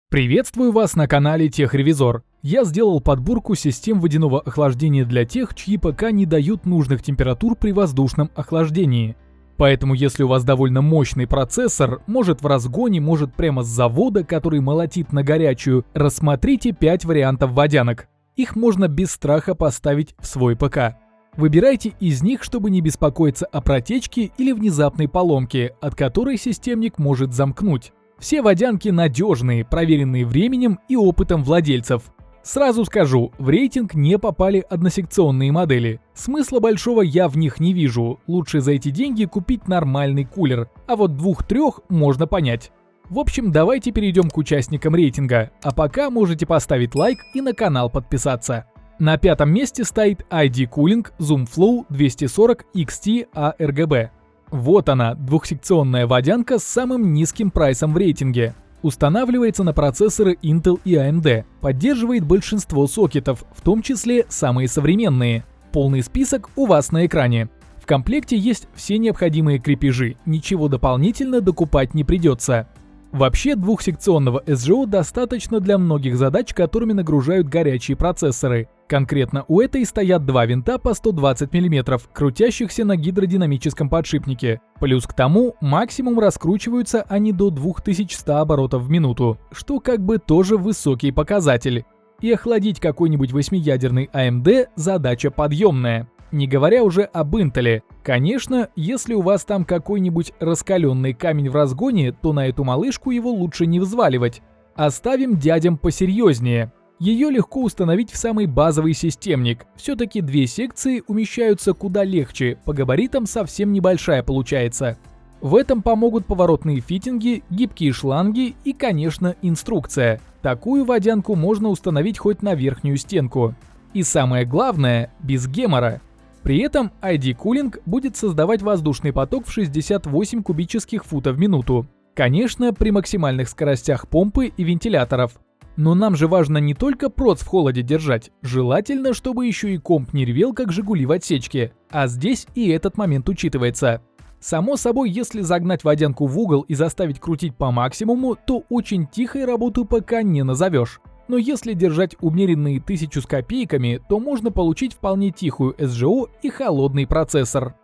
Приветствую вас на канале Техревизор. Я сделал подборку систем водяного охлаждения для тех, чьи ПК не дают нужных температур при воздушном охлаждении. Поэтому если у вас довольно мощный процессор, может в разгоне, может прямо с завода, который молотит на горячую, рассмотрите 5 вариантов водянок. Их можно без страха поставить в свой ПК. Выбирайте из них, чтобы не беспокоиться о протечке или внезапной поломке, от которой системник может замкнуть. Все водянки надежные, проверенные временем и опытом владельцев. Сразу скажу, в рейтинг не попали односекционные модели. Смысла большого я в них не вижу, лучше за эти деньги купить нормальный кулер, а вот 2-3 можно понять. В общем, давайте перейдем к участникам рейтинга, а пока можете поставить лайк и на канал подписаться. На 5-м месте стоит ID Cooling ZoomFlow 240 XT ARGB. Вот она, двухсекционная водянка с самым низким прайсом в рейтинге. Устанавливается на процессоры Intel и AMD, поддерживает большинство сокетов, в том числе самые современные. Полный список у вас на экране. В комплекте есть все необходимые крепежи, ничего дополнительно докупать не придется. Вообще двухсекционного СЖО достаточно для многих задач, которыми нагружают горячие процессоры. Конкретно у этой стоят два винта по 120 мм, крутящихся на гидродинамическом подшипнике. Плюс к тому, максимум раскручиваются они до 2100 оборотов в минуту, что как бы тоже высокий показатель. И охладить какой-нибудь 8-ядерный AMD задача подъемная. Не говоря уже об Intel. Конечно, если у вас там какой-нибудь раскаленный камень в разгоне, то на эту малышку его лучше не взваливать. Оставим дядям посерьезнее. Ее легко установить в самый базовый системник. Все-таки две секции умещаются куда легче, по габаритам совсем небольшая получается. В этом помогут поворотные фитинги, гибкие шланги и, конечно, инструкция. Такую водянку можно установить хоть на верхнюю стенку. И самое главное, без гемора. При этом ID Cooling будет создавать воздушный поток в 68 кубических футов в минуту. Конечно, при максимальных скоростях помпы и вентиляторов. Но нам же важно не только проц в холоде держать, желательно, чтобы еще и комп не ревел, как Жигули в отсечке. А здесь и этот момент учитывается. Само собой, если загнать водянку в угол и заставить крутить по максимуму, то очень тихой работу ПК не назовешь. Но если держать умеренные 1000 с копейками, то можно получить вполне тихую СЖО и холодный процессор.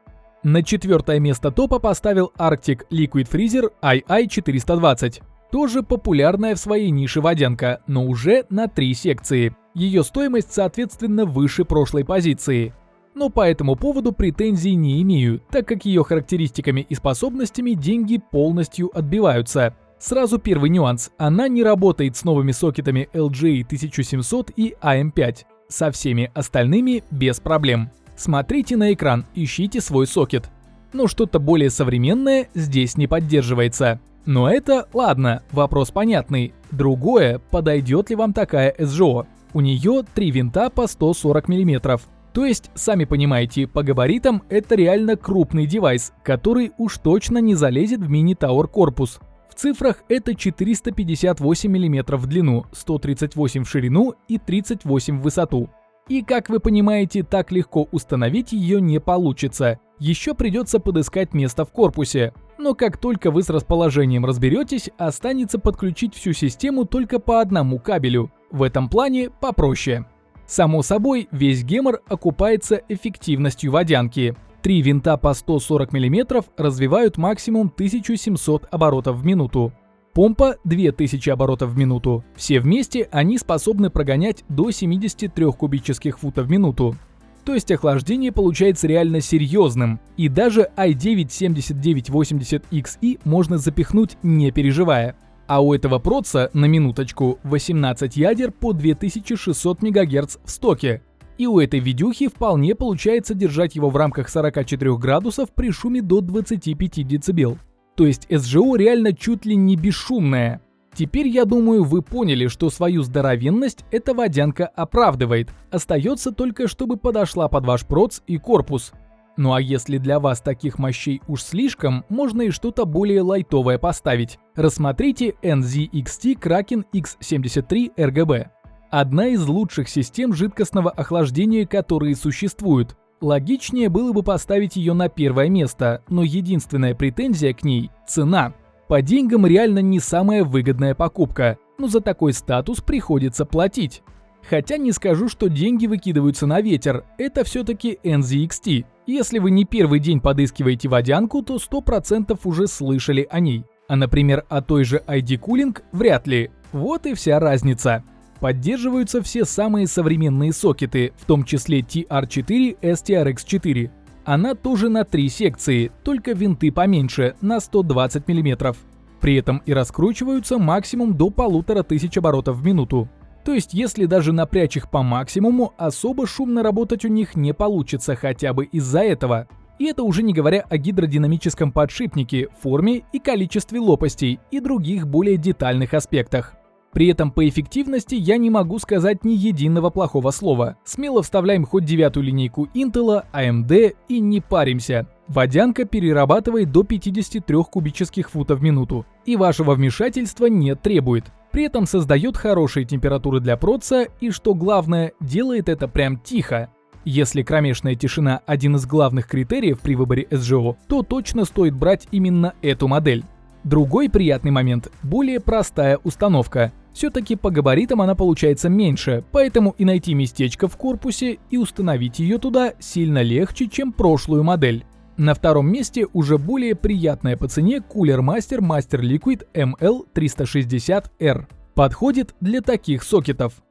На 4-е место топа поставил Arctic Liquid Freezer II420. Тоже популярная в своей нише водянка, но уже на 3 секции. Ее стоимость, соответственно, выше прошлой позиции. Но по этому поводу претензий не имею, так как ее характеристиками и способностями деньги полностью отбиваются. Сразу первый нюанс. Она не работает с новыми сокетами LGA 1700 и AM5. Со всеми остальными без проблем. Смотрите на экран, ищите свой сокет. Но что-то более современное здесь не поддерживается. Но это, ладно, вопрос понятный. Другое, подойдет ли вам такая СЖО? У нее 3 винта по 140 мм. То есть, сами понимаете, по габаритам это реально крупный девайс, который уж точно не залезет в мини-тауэр корпус. В цифрах это 458 мм в длину, 138 в ширину и 38 в высоту. И как вы понимаете, так легко установить ее не получится. Еще придется подыскать место в корпусе. Но как только вы с расположением разберетесь, останется подключить всю систему только по одному кабелю. В этом плане попроще. Само собой, весь гемор окупается эффективностью водянки. 3 винта по 140 мм развивают максимум 1700 оборотов в минуту. Помпа 2000 оборотов в минуту. Все вместе они способны прогонять до 73 кубических футов в минуту. То есть охлаждение получается реально серьезным. И даже i9-7980XE можно запихнуть, не переживая. А у этого проца, на минуточку, 18 ядер по 2600 МГц в стоке. И у этой видюхи вполне получается держать его в рамках 44 градусов при шуме до 25 дБ. То есть СЖО реально чуть ли не бесшумная. Теперь, я думаю, вы поняли, что свою здоровенность эта водянка оправдывает. Остается только, чтобы подошла под ваш проц и корпус. Ну а если для вас таких мощей уж слишком, можно и что-то более лайтовое поставить. Рассмотрите NZXT Kraken X73 RGB. Одна из лучших систем жидкостного охлаждения, которые существуют. Логичнее было бы поставить ее на первое место, но единственная претензия к ней – цена. По деньгам реально не самая выгодная покупка, но за такой статус приходится платить. Хотя не скажу, что деньги выкидываются на ветер, это все-таки NZXT. Если вы не первый день подыскиваете водянку, то 100% уже слышали о ней. А, например, о той же ID Cooling вряд ли. Вот и вся разница. Поддерживаются все самые современные сокеты, в том числе TR4, STRX4. Она тоже на 3 секции, только винты поменьше, на 120 мм. При этом и раскручиваются максимум до 1500 оборотов в минуту. То есть, если даже напрячь их по максимуму, особо шумно работать у них не получится хотя бы из-за этого. И это уже не говоря о гидродинамическом подшипнике, форме и количестве лопастей и других более детальных аспектах. При этом по эффективности я не могу сказать ни единого плохого слова. Смело вставляем хоть 9-ю линейку Intel, AMD и не паримся. Водянка перерабатывает до 53 кубических футов в минуту, и вашего вмешательства не требует. При этом создает хорошие температуры для проца и, что главное, делает это прям тихо. Если кромешная тишина – один из главных критериев при выборе SGO, то точно стоит брать именно эту модель. Другой приятный момент – более простая установка. Все-таки по габаритам она получается меньше, поэтому и найти местечко в корпусе и установить ее туда сильно легче, чем прошлую модель. На втором месте уже более приятная по цене Cooler Master Master Liquid ML360R. Подходит для таких сокетов.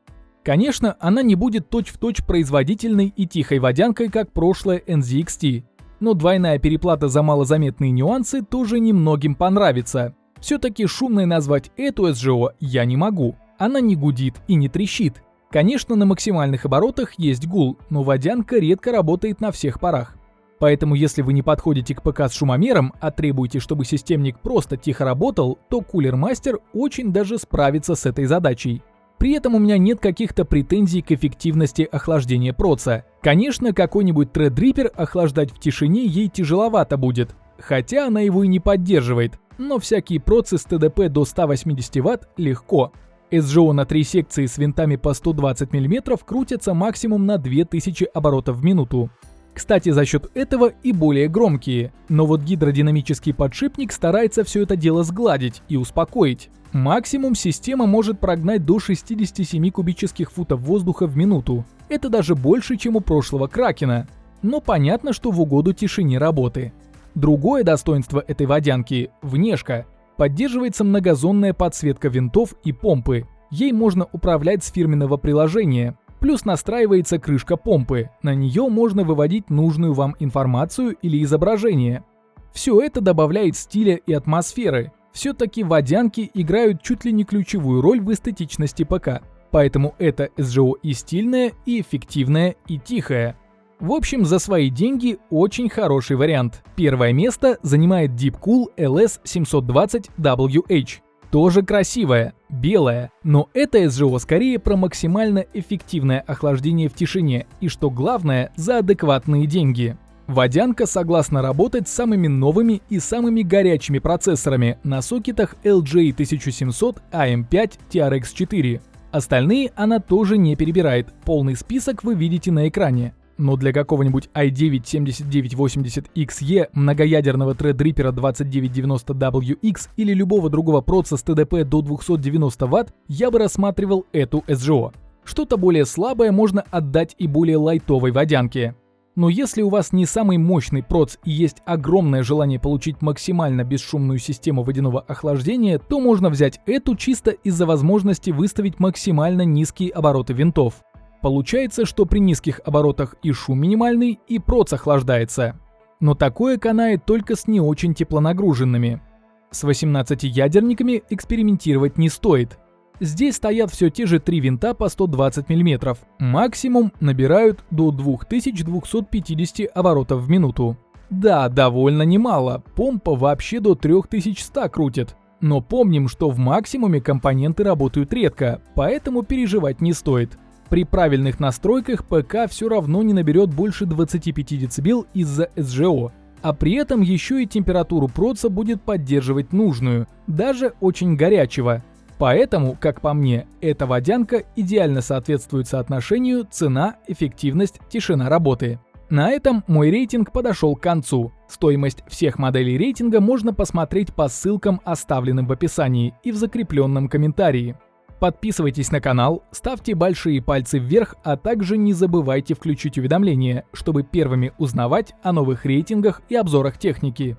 Конечно, она не будет точь-в-точь производительной и тихой водянкой, как прошлая NZXT. Но двойная переплата за малозаметные нюансы тоже немногим понравится. Все-таки шумной назвать эту SGO я не могу. Она не гудит и не трещит. Конечно, на максимальных оборотах есть гул, но водянка редко работает на всех парах. Поэтому если вы не подходите к ПК с шумомером, а требуете, чтобы системник просто тихо работал, то Cooler Master очень даже справится с этой задачей. При этом у меня нет каких-то претензий к эффективности охлаждения проца. Конечно, какой-нибудь Threadripper охлаждать в тишине ей тяжеловато будет, хотя она его и не поддерживает, но всякие процы с ТДП до 180 Вт легко. SGO на 3 секции с винтами по 120 мм крутятся максимум на 2000 оборотов в минуту. Кстати, за счет этого и более громкие, но вот гидродинамический подшипник старается все это дело сгладить и успокоить. Максимум система может прогнать до 67 кубических футов воздуха в минуту. Это даже больше, чем у прошлого Кракена. Но понятно, что в угоду тишине работы. Другое достоинство этой водянки – внешка. Поддерживается многозонная подсветка винтов и помпы. Ей можно управлять с фирменного приложения. Плюс настраивается крышка помпы. На нее можно выводить нужную вам информацию или изображение. Все это добавляет стиля и атмосферы. Все-таки водянки играют чуть ли не ключевую роль в эстетичности ПК. Поэтому это SGO и стильная, и эффективная, и тихая. В общем, за свои деньги очень хороший вариант. Первое место занимает Deepcool LS720WH. Тоже красивая, белая, но это SGO скорее про максимально эффективное охлаждение в тишине и, что главное, за адекватные деньги. Водянка согласна работать с самыми новыми и самыми горячими процессорами на сокетах LGA1700 AM5 TRX4. Остальные она тоже не перебирает, полный список вы видите на экране. Но для какого-нибудь i9-7980XE, многоядерного Threadripper 2990WX или любого другого проца с ТДП до 290 Вт я бы рассматривал эту SGO. Что-то более слабое можно отдать и более лайтовой водянке. Но если у вас не самый мощный проц и есть огромное желание получить максимально бесшумную систему водяного охлаждения, то можно взять эту чисто из-за возможности выставить максимально низкие обороты винтов. Получается, что при низких оборотах и шум минимальный, и проц охлаждается. Но такое канает только с не очень теплонагруженными. С 18-ядерниками экспериментировать не стоит. Здесь стоят все те же 3 винта по 120 мм. Максимум набирают до 2250 оборотов в минуту. Да, довольно немало, помпа вообще до 3100 крутит. Но помним, что в максимуме компоненты работают редко, поэтому переживать не стоит. При правильных настройках ПК все равно не наберет больше 25 дБ из-за SGO. А при этом еще и температуру проца будет поддерживать нужную, даже очень горячего. Поэтому, как по мне, эта водянка идеально соответствует соотношению цена, эффективность, тишина работы. На этом мой рейтинг подошел к концу. Стоимость всех моделей рейтинга можно посмотреть по ссылкам, оставленным в описании и в закрепленном комментарии. Подписывайтесь на канал, ставьте большие пальцы вверх, а также не забывайте включить уведомления, чтобы первыми узнавать о новых рейтингах и обзорах техники.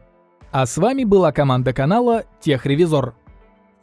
А с вами была команда канала Техревизор.